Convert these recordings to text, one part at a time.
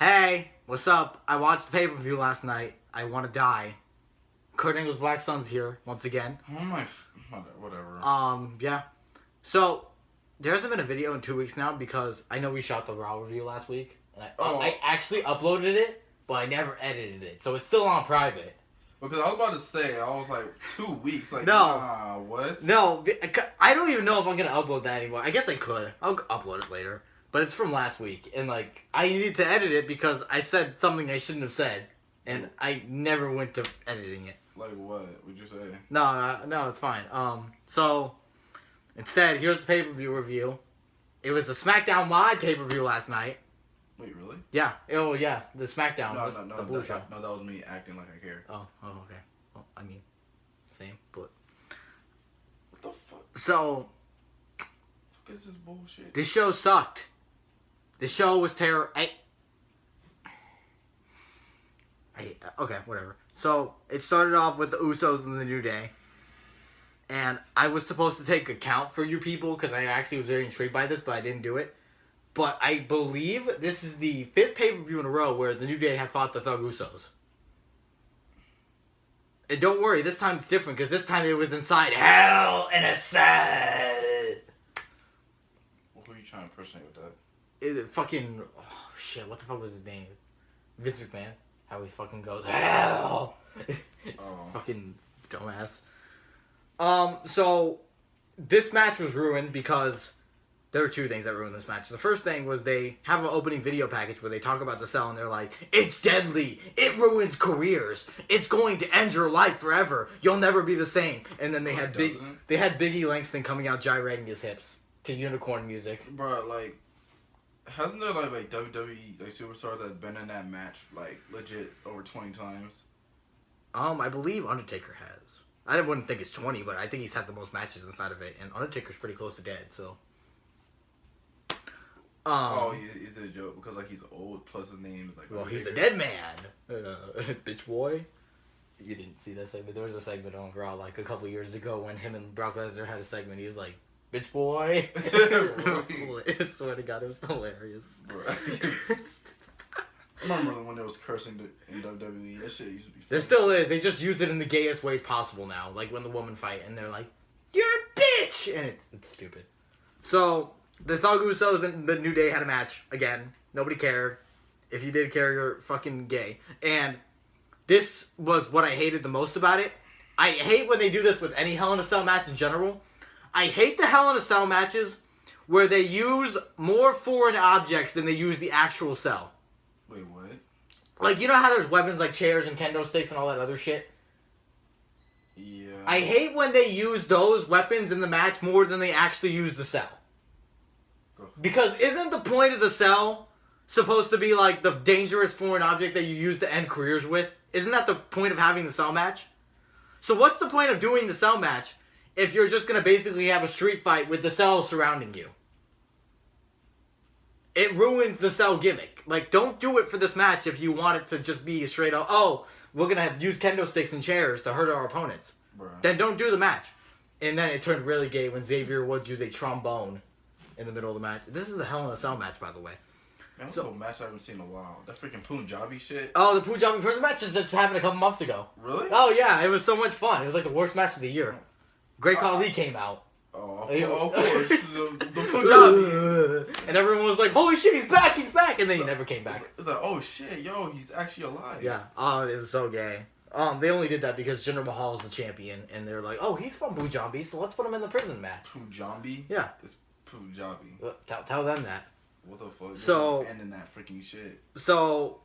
Hey, what's up? I watched the pay-per-view last night. I want to die. Kurt Angle's Black Sun's here once again. Oh my, whatever. Yeah. So there hasn't been a video in 2 weeks now because I know we shot the Raw review last week. And I actually uploaded it, but I never edited it, so it's still on private. Because I was about to say, I was like 2 weeks. Like, no, nah, what? No, I don't even know if I'm gonna upload that anymore. I guess I could. I'll upload it later. But it's from last week, and like I needed to edit it because I said something I shouldn't have said, and I never went to editing it. Like what? What'd you say? No, it's fine. So instead, here's the pay-per-view review. It was the SmackDown Live pay-per-view last night. Wait, really? Yeah. Oh, yeah. The SmackDown. No, the Blue Show. No, that was me acting like I cared. Oh, okay. Well, I mean, same, but. What the fuck? So. What is this bullshit? This show sucked. The show was terrible. Okay, whatever. So, it started off with the Usos and the New Day. And I was supposed to take account for you people because I actually was very intrigued by this, but I didn't do it. But I believe this is the 5th pay-per-view in a row where the New Day have fought the Thug Usos. And don't worry, this time it's different because this time it was inside Hell in a Cell. Who are you trying to impersonate with that? Oh shit, what the fuck was his name? Vince McMahon. How he fucking goes, hell! Fucking dumbass. So, this match was ruined because there were 2 things that ruined this match. The first thing was they have an opening video package where they talk about the cell and they're like, it's deadly, it ruins careers, it's going to end your life forever, you'll never be the same. And then they had Big E Langston coming out gyrating his hips to unicorn music. Bro, like, hasn't there like WWE like superstars that's been in that match like legit over 20 times? I believe Undertaker has. I wouldn't think it's 20, but I think he's had the most matches inside of it, and Undertaker's pretty close to dead, so. It's a joke because like he's old plus his name is like. Well, Undertaker. He's a dead man, bitch boy. You didn't see that segment? There was a segment on Raw like a couple years ago when him and Brock Lesnar had a segment. He was like, "Bitch boy." I swear to God, it was hilarious. I remember when there was cursing in WWE. That shit used to be funny. There still is. They just use it in the gayest ways possible now. Like when the women fight and they're like, "You're a bitch," and it's stupid. So the Thug Usos and the New Day had a match again. Nobody cared. If you did care, you're fucking gay. And this was what I hated the most about it. I hate when they do this with any Hell in a Cell match in general. I hate the Hell in a Cell matches where they use more foreign objects than they use the actual cell. Wait, what? Like, you know how there's weapons like chairs and kendo sticks and all that other shit? Yeah. I hate when they use those weapons in the match more than they actually use the cell. Because isn't the point of the cell supposed to be like the dangerous foreign object that you use to end careers with? Isn't that the point of having the cell match? So what's the point of doing the cell match if you're just going to basically have a street fight with the cell surrounding you? It ruins the cell gimmick. Like, don't do it for this match if you want it to just be straight up, oh, we're going to use kendo sticks and chairs to hurt our opponents. Bruh. Then don't do the match. And then it turned really gay when Xavier Woods used a trombone in the middle of the match. This is the Hell in a Cell match, by the way. Man, that's a match I haven't seen in a while. That freaking Punjabi shit. Oh, the Punjabi person match just happened a couple months ago. Really? Oh, yeah. It was so much fun. It was like the worst match of the year. Great Khali came out. Oh, of course. the Punjabi. And everyone was like, holy shit, he's back, he's back. And then he never came back. It's like, oh shit, yo, he's actually alive. Yeah. Oh, it was so gay. They only did that because Jinder Mahal is the champion. And they're like, oh, he's from Punjabi, so let's put him in the prison match. Punjabi? Yeah. It's Punjabi. Well, tell them that. What the fuck? So, ending that freaking shit. So,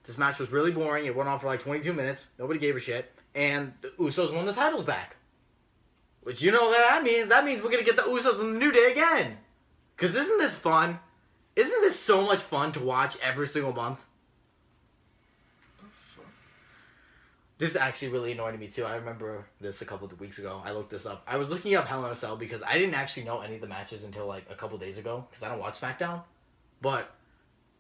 this match was really boring. It went on for like 22 minutes. Nobody gave a shit. And the Usos won the titles back. Which, you know what that means? That means we're going to get the Usos and the New Day again. Because isn't this fun? Isn't this so much fun to watch every single month? This actually really annoyed me too. I remember this a couple of weeks ago. I looked this up. I was looking up Hell in a Cell because I didn't actually know any of the matches until like a couple days ago because I don't watch SmackDown. But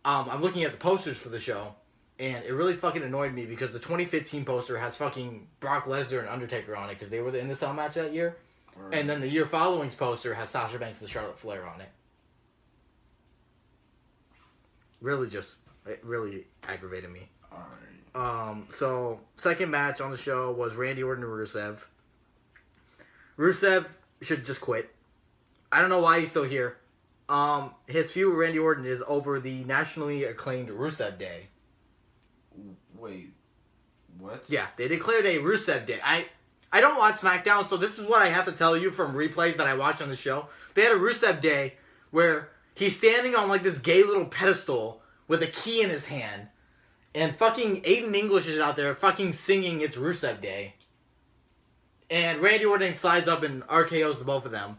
I'm looking at the posters for the show, and it really fucking annoyed me because the 2015 poster has fucking Brock Lesnar and Undertaker on it because they were in the Cell match that year. Right. And then the year following's poster has Sasha Banks and Charlotte Flair on it. It really aggravated me. Alright. So second match on the show was Randy Orton and Rusev. Rusev should just quit. I don't know why he's still here. His feud with Randy Orton is over the nationally acclaimed Rusev Day. Wait, what? Yeah, they declared a Rusev Day. I don't watch SmackDown, so this is what I have to tell you from replays that I watch on the show. They had a Rusev Day where he's standing on like this gay little pedestal with a key in his hand, and fucking Aiden English is out there fucking singing It's Rusev Day. And Randy Orton slides up and RKOs the both of them.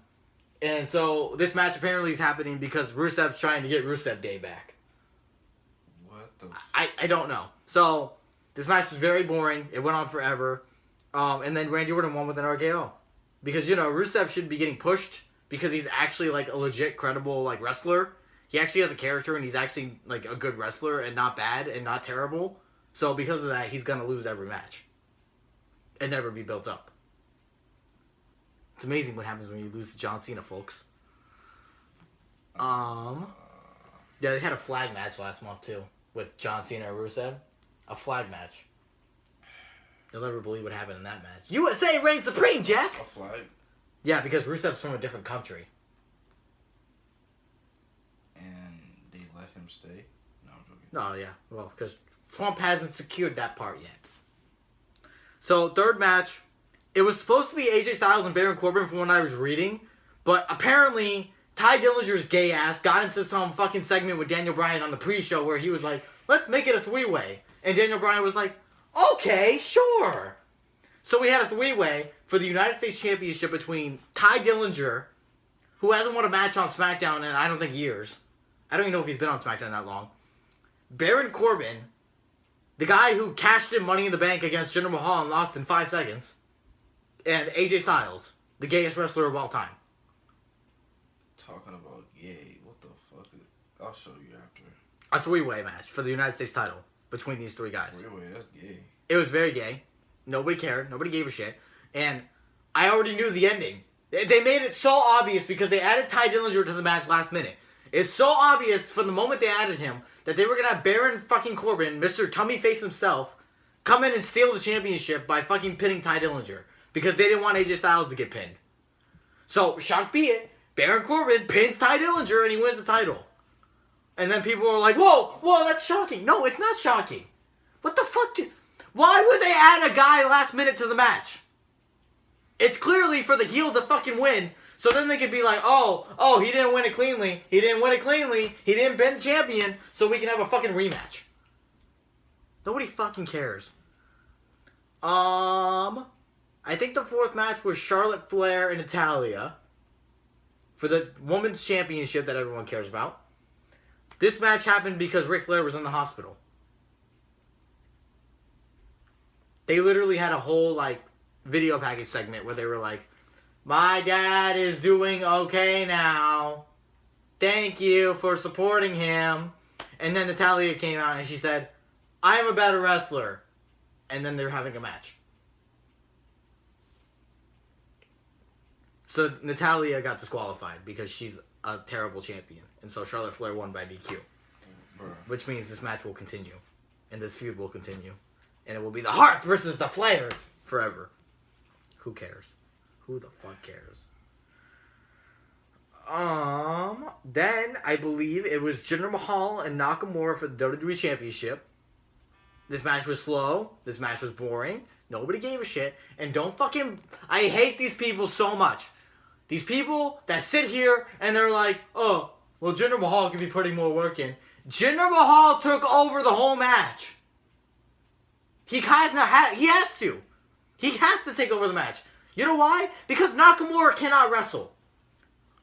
And so this match apparently is happening because Rusev's trying to get Rusev Day back. What the... I don't know. So this match was very boring. It went on forever. And then Randy Orton won with an RKO. Because, you know, Rusev should be getting pushed because he's actually like a legit credible like wrestler. He actually has a character and he's actually like a good wrestler and not bad and not terrible. So because of that, he's going to lose every match. And never be built up. It's amazing what happens when you lose to John Cena, folks. Yeah, they had a flag match last month too with John Cena and Rusev. A flag match. You'll never believe what happened in that match. USA reigns supreme, Jack! A flag? Yeah, because Rusev's from a different country. And they let him stay? No, I'm joking. No, yeah. Well, because Trump hasn't secured that part yet. So, third match. It was supposed to be AJ Styles and Baron Corbin from what I was reading. But apparently, Ty Dillinger's gay ass got into some fucking segment with Daniel Bryan on the pre-show where he was like, let's make it a three-way. And Daniel Bryan was like, okay, sure. So we had a three-way for the United States Championship between Ty Dillinger, who hasn't won a match on SmackDown in, I don't think, years. I don't even know if he's been on SmackDown that long. Baron Corbin, the guy who cashed in Money in the Bank against Jinder Mahal and lost in 5 seconds. And AJ Styles, the gayest wrestler of all time. Talking about gay, what the fuck? I'll show you after. A three-way match for the United States title between these three guys. Three-way, that's gay. It was very gay. Nobody cared. Nobody gave a shit. And I already knew the ending. They made it so obvious because they added Ty Dillinger to the match last minute. It's so obvious from the moment they added him that they were going to have Baron fucking Corbin, Mr. Tummy Face himself, come in and steal the championship by fucking pinning Ty Dillinger. Because they didn't want AJ Styles to get pinned. So, shock be it, Baron Corbin pins Ty Dillinger and he wins the title. And then people are like, whoa, that's shocking. No, it's not shocking. What the fuck? Why would they add a guy last minute to the match? It's clearly for the heel to fucking win. So then they could be like, oh, he didn't win it cleanly. He didn't pin the champion. So we can have a fucking rematch. Nobody fucking cares. I think the fourth match was Charlotte Flair and Natalya for the Women's Championship that everyone cares about. This match happened because Ric Flair was in the hospital. They literally had a whole, like, video package segment where they were like, my dad is doing okay now. Thank you for supporting him. And then Natalya came out and she said, I am a better wrestler. And then they're having a match. So Natalya got disqualified because she's a terrible champion. And so Charlotte Flair won by DQ. Which means this match will continue. And this feud will continue. And it will be the Hearts versus the Flairs forever. Who cares? Who the fuck cares? Then I believe it was Jinder Mahal and Nakamura for the WWE Championship. This match was slow. This match was boring. Nobody gave a shit. And don't fucking... I hate these people so much. These people that sit here and they're like, oh, well, Jinder Mahal could be putting more work in. Jinder Mahal took over the whole match. He has to. He has to take over the match. You know why? Because Nakamura cannot wrestle.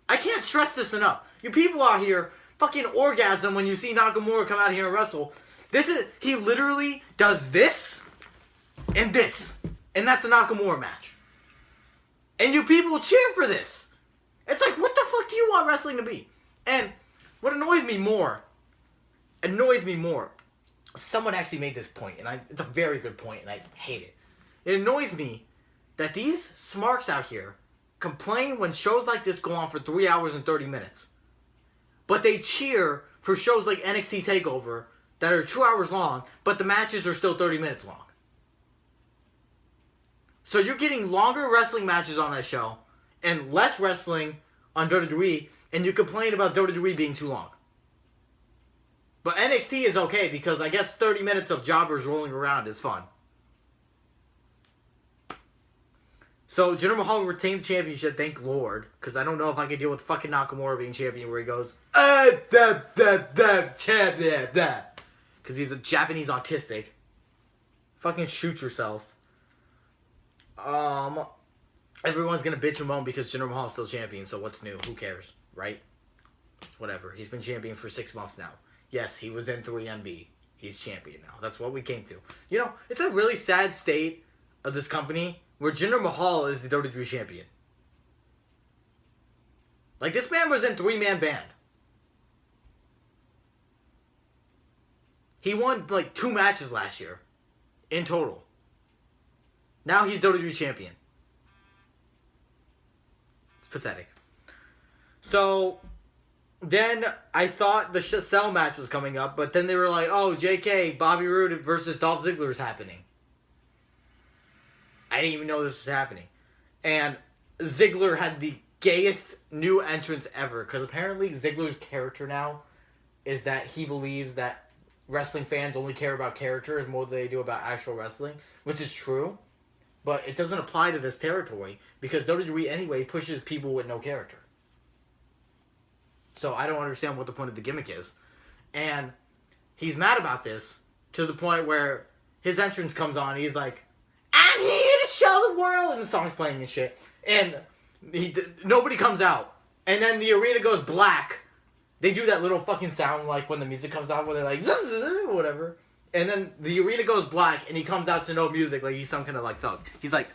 I can't stress this enough. You people out here fucking orgasm when you see Nakamura come out here and wrestle. He literally does this and this. And that's a Nakamura match. And you people cheer for this. It's like, what the fuck do you want wrestling to be? And what annoys me more, someone actually made this point, and it's a very good point, and I hate it. It annoys me that these smarks out here complain when shows like this go on for 3 hours and 30 minutes. But they cheer for shows like NXT Takeover that are 2 hours long, but the matches are still 30 minutes long. So you're getting longer wrestling matches on that show and less wrestling on WWE, and you complain about WWE being too long. But NXT is okay because I guess 30 minutes of jobbers rolling around is fun. So Jinder Mahal retained the championship, thank Lord, because I don't know if I can deal with fucking Nakamura being champion where he goes, champion, because he's a Japanese autistic. Fucking shoot yourself. Everyone's gonna bitch and moan because Jinder Mahal's still champion, so what's new? Who cares, right? Whatever. He's been champion for 6 months now. Yes, he was in 3MB. He's champion now. That's what we came to. You know, it's a really sad state of this company where Jinder Mahal is the WWE champion. Like, this man was in 3-man band. He won, like, 2 matches last year. In total. Now he's WWE champion. It's pathetic. So, then I thought the Cell match was coming up, but then they were like, oh, JK, Bobby Roode versus Dolph Ziggler is happening. I didn't even know this was happening. And Ziggler had the gayest new entrance ever, because apparently Ziggler's character now is that he believes that wrestling fans only care about characters more than they do about actual wrestling, which is true, but it doesn't apply to this territory, because WWE anyway pushes people with no character. So I don't understand what the point of the gimmick is. And he's mad about this to the point where his entrance comes on. He's like, I'm here to show the world. And the song's playing and shit. And nobody comes out. And then the arena goes black. They do that little fucking sound like when the music comes out where they're like, zzz, or whatever. And then the arena goes black and he comes out to no music like he's some kind of like thug. He's like,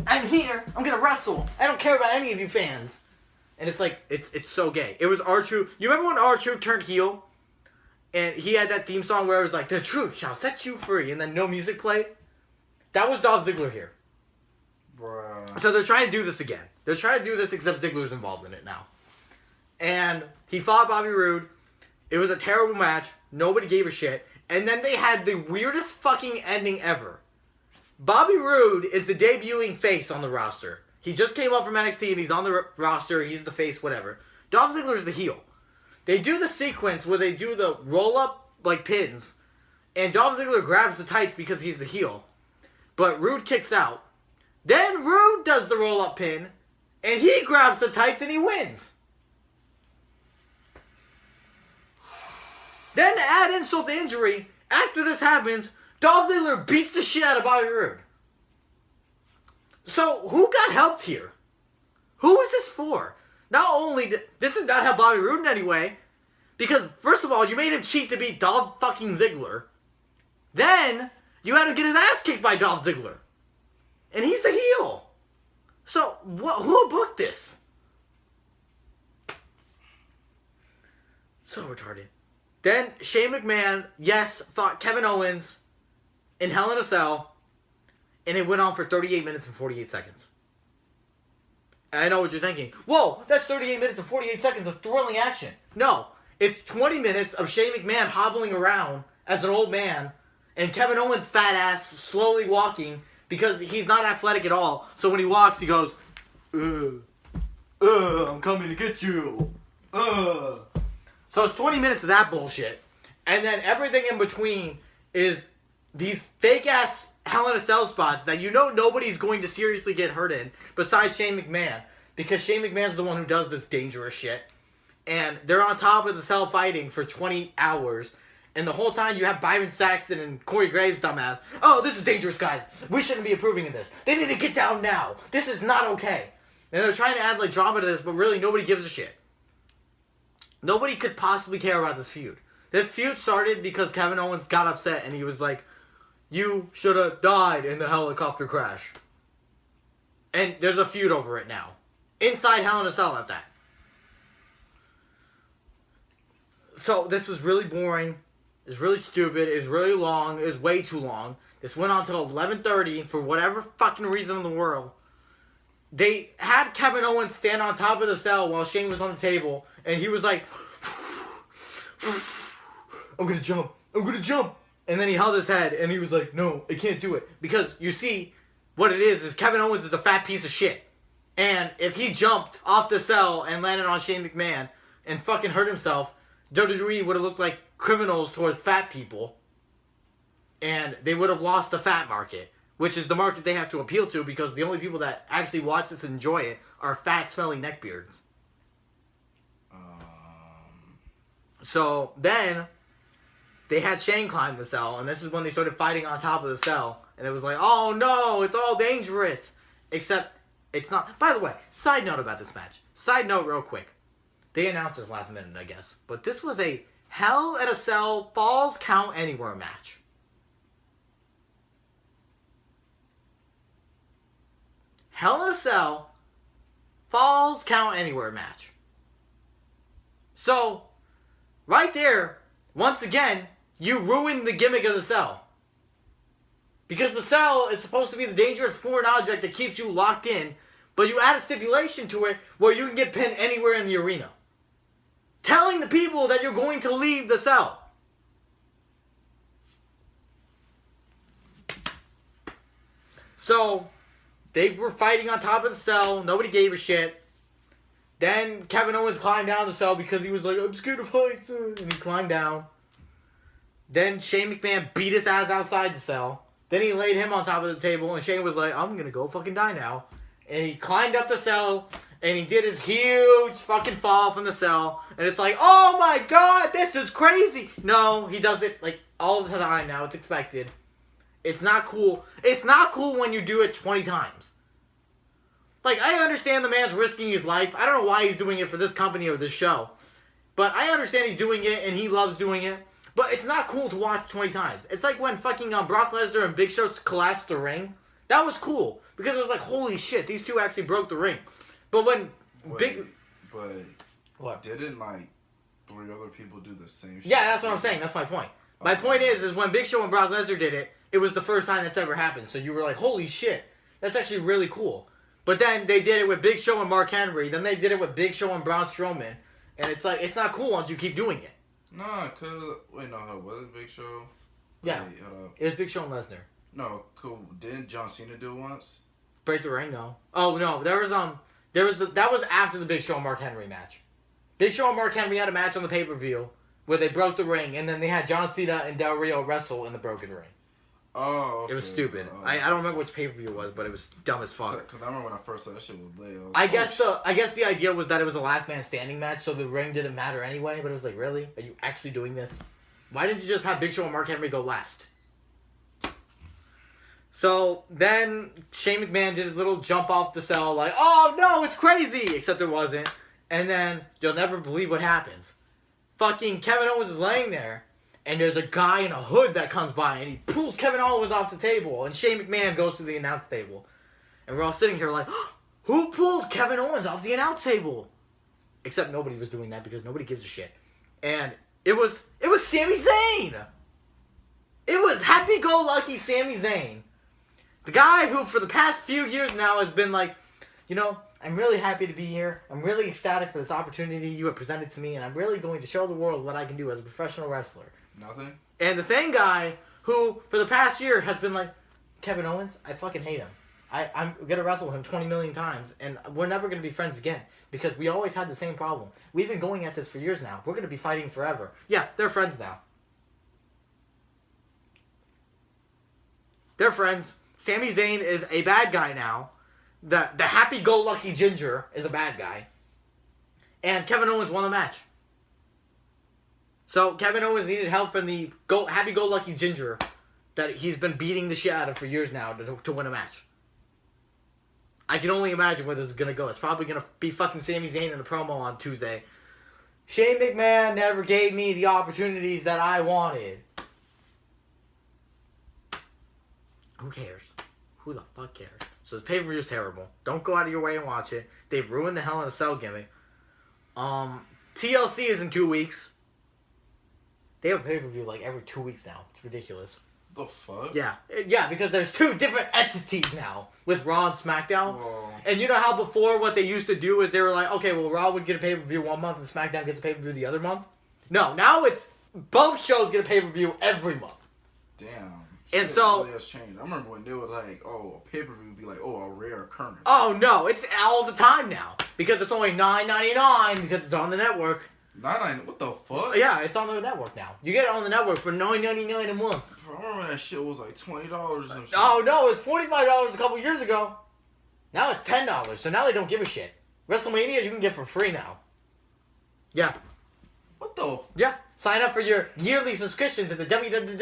I'm here. I'm going to wrestle. I don't care about any of you fans. And it's like, it's so gay. It was R-Truth. You remember when R-Truth turned heel? And he had that theme song where it was like, the truth shall set you free. And then no music played? That was Dolph Ziggler here. Bruh. So they're trying to do this again. They're trying to do this except Ziggler's involved in it now. And he fought Bobby Roode. It was a terrible match. Nobody gave a shit. And then they had the weirdest fucking ending ever. Bobby Roode is the debuting face on the roster. He just came up from NXT and he's on the roster. He's the face, whatever. Dolph Ziggler's the heel. They do the sequence where they do the roll-up, like, pins. And Dolph Ziggler grabs the tights because he's the heel. But Roode kicks out. Then Roode does the roll-up pin. And he grabs the tights and he wins. Then to add insult to injury, after this happens, Dolph Ziggler beats the shit out of Bobby Roode. So, who got helped here? Who is this for? Not only this did not help Bobby Roode in any way, because, first of all, you made him cheat to beat Dolph fucking Ziggler. Then, you had him get his ass kicked by Dolph Ziggler. And he's the heel. So, who booked this? So retarded. Then, Shane McMahon, yes, fought Kevin Owens in Hell in a Cell. And it went on for 38 minutes and 48 seconds. And I know what you're thinking. Whoa, that's 38 minutes and 48 seconds of thrilling action. No, it's 20 minutes of Shane McMahon hobbling around as an old man. And Kevin Owens' fat ass slowly walking because he's not athletic at all. So when he walks, he goes, I'm coming to get you. So it's 20 minutes of that bullshit. And then everything in between is these fake-ass Hell in a Cell spots that you know nobody's going to seriously get hurt in besides Shane McMahon. Because Shane McMahon's the one who does this dangerous shit. And they're on top of the cell fighting for 20 hours. And the whole time you have Byron Saxton and Corey Graves, dumbass. Oh, this is dangerous, guys. We shouldn't be approving of this. They need to get down now. This is not okay. And they're trying to add like drama to this, but really nobody gives a shit. Nobody could possibly care about this feud. This feud started because Kevin Owens got upset and he was like, you should have died in the helicopter crash. And there's a feud over it now. Inside Hell in a Cell at that. So this was really boring. It was really stupid. It was really long. It was way too long. This went on till 11:30 for whatever fucking reason in the world. They had Kevin Owens stand on top of the cell while Shane was on the table. And he was like, I'm gonna jump. I'm gonna jump. And then he held his head and he was like, no, I can't do it. Because you see, what it is Kevin Owens is a fat piece of shit. And if he jumped off the cell and landed on Shane McMahon and fucking hurt himself, WWE would have looked like criminals towards fat people. And they would have lost the fat market, which is the market they have to appeal to because the only people that actually watch this and enjoy it are fat, smelly neckbeards. So then they had Shane climb the cell, and this is when they started fighting on top of the cell. And it was like, oh no, it's all dangerous. Except it's not. By the way, side note about this match. Side note real quick. They announced this last minute, I guess. But this was a Hell in a Cell Falls Count Anywhere match. Hell in a Cell Falls Count Anywhere match. So, right there, once again, you ruined the gimmick of the cell. Because the cell is supposed to be the dangerous foreign object that keeps you locked in, but you add a stipulation to it where you can get pinned anywhere in the arena. Telling the people that you're going to leave the cell. So, they were fighting on top of the cell. Nobody gave a shit. Then Kevin Owens climbed down the cell because he was like, I'm scared of heights. And he climbed down. Then Shane McMahon beat his ass outside the cell. Then he laid him on top of the table. And Shane was like, I'm going to go fucking die now. And he climbed up the cell. And he did his huge fucking fall from the cell. And it's like, oh my god, this is crazy. No, he does it like all the time now. It's expected. It's not cool. It's not cool when you do it 20 times. Like, I understand the man's risking his life. I don't know why he's doing it for this company or this show. But I understand he's doing it and he loves doing it. But it's not cool to watch 20 times. It's like when fucking Brock Lesnar and Big Show collapsed the ring. That was cool. Because it was like, holy shit, these two actually broke the ring. But when What? Didn't, like, 3 other people do the same shit? Yeah, that's what I'm saying. That's my point. My point is when Big Show and Brock Lesnar did it, it was the first time that's ever happened. So you were like, holy shit. That's actually really cool. But then they did it with Big Show and Mark Henry. Then they did it with Big Show and Braun Strowman. And it's like, it's not cool once you keep doing it. Nah, cause was it Big Show? Yeah, it was Big Show and Lesnar. No, cool. Didn't John Cena do it once? Break the ring, no. Oh no, that was after the Big Show and Mark Henry match. Big Show and Mark Henry had a match on the pay-per-view where they broke the ring, and then they had John Cena and Del Rio wrestle in the broken ring. Oh, okay. It was stupid. I don't remember which pay-per-view it was, but it was dumb as fuck. Because I remember when I first saw that shit was lit. I guess the idea was that it was a last man standing match, so the ring didn't matter anyway. But it was like, really? Are you actually doing this? Why didn't you just have Big Show and Mark Henry go last? So then Shane McMahon did his little jump off the cell, like, oh no, it's crazy, except it wasn't. And then you'll never believe what happens. Fucking Kevin Owens is laying there. And there's a guy in a hood that comes by and he pulls Kevin Owens off the table. And Shane McMahon goes to the announce table. And we're all sitting here like, who pulled Kevin Owens off the announce table? Except nobody was doing that because nobody gives a shit. And it was Sami Zayn. It was happy-go-lucky Sami Zayn. The guy who for the past few years now has been like, you know, I'm really happy to be here. I'm really ecstatic for this opportunity you have presented to me. And I'm really going to show the world what I can do as a professional wrestler. Nothing. And the same guy who, for the past year, has been like, Kevin Owens, I fucking hate him. I'm going to wrestle him 20 million times, and we're never going to be friends again, because we always had the same problem. We've been going at this for years now. We're going to be fighting forever. Yeah, they're friends now. They're friends. Sami Zayn is a bad guy now. The happy-go-lucky ginger is a bad guy. And Kevin Owens won the match. So, Kevin Owens needed help from the happy-go-lucky ginger that he's been beating the shit out of for years now to win a match. I can only imagine where this is going to go. It's probably going to be fucking Sami Zayn in a promo on Tuesday. Shane McMahon never gave me the opportunities that I wanted. Who cares? Who the fuck cares? So, the pay-per-view is terrible. Don't go out of your way and watch it. They've ruined the Hell in a Cell gimmick. TLC is in 2 weeks. They have a pay-per-view like every 2 weeks now. It's ridiculous. The fuck? Yeah, because there's 2 different entities now with Raw and SmackDown. Whoa. And you know how before what they used to do is they were like, okay, well, Raw would get a pay-per-view one month and SmackDown gets a pay-per-view the other month? No, now it's both shows get a pay-per-view every month. Damn. And Shit so really has changed. I remember when they were like, oh, a pay-per-view would be like, oh, a rare occurrence. Oh no, it's all the time now because it's only $9.99 because it's on the network. $9.99? What the fuck? Yeah, it's on the network now. You get it on the network for $9.99 a month. Bro, I remember that shit was like $20 or some shit. Oh no, it was $45 a couple years ago. Now it's $10. So now they don't give a shit. WrestleMania you can get for free now. Yeah. What the? Yeah. Sign up for your yearly subscription to the WWE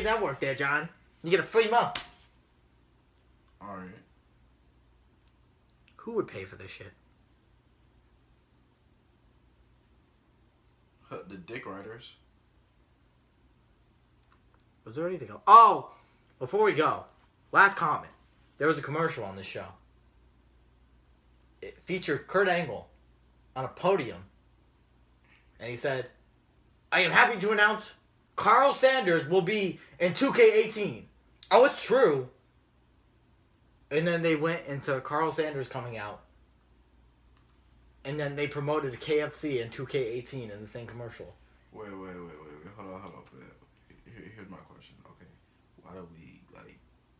network there, John. You get a free month. Alright. Who would pay for this shit? The dick riders. Was there anything else? Oh! Before we go, last comment. There was a commercial on this show. It featured Kurt Angle on a podium. And he said, I am happy to announce Carl Sanders will be in 2K18. Oh, it's true. And then they went into Carl Sanders coming out. And then they promoted KFC in 2K18 in the same commercial. Wait. Hold on. Here's my question. Okay. Why do we, like,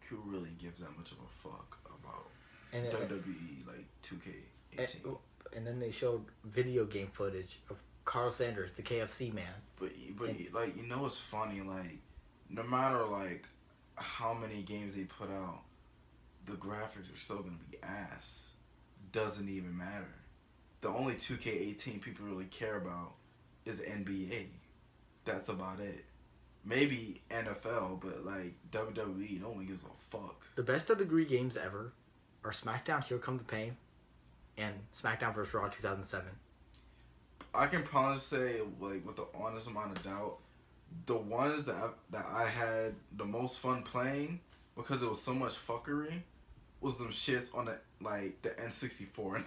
who really gives that much of a fuck about WWE, like, 2K18? And then they showed video game footage of Carl Sanders, the KFC man. But like, you know what's funny? Like, no matter, like, how many games they put out, the graphics are still going to be ass. Doesn't even matter. The only 2K18 people really care about is NBA. That's about it. Maybe NFL, but, like, WWE, no one gives a fuck. The best WWE games ever are SmackDown Here Come the Pain and SmackDown vs. Raw 2007. I can probably say, like, with the honest amount of doubt, the ones that I had the most fun playing, because it was so much fuckery, was them shits on the N64.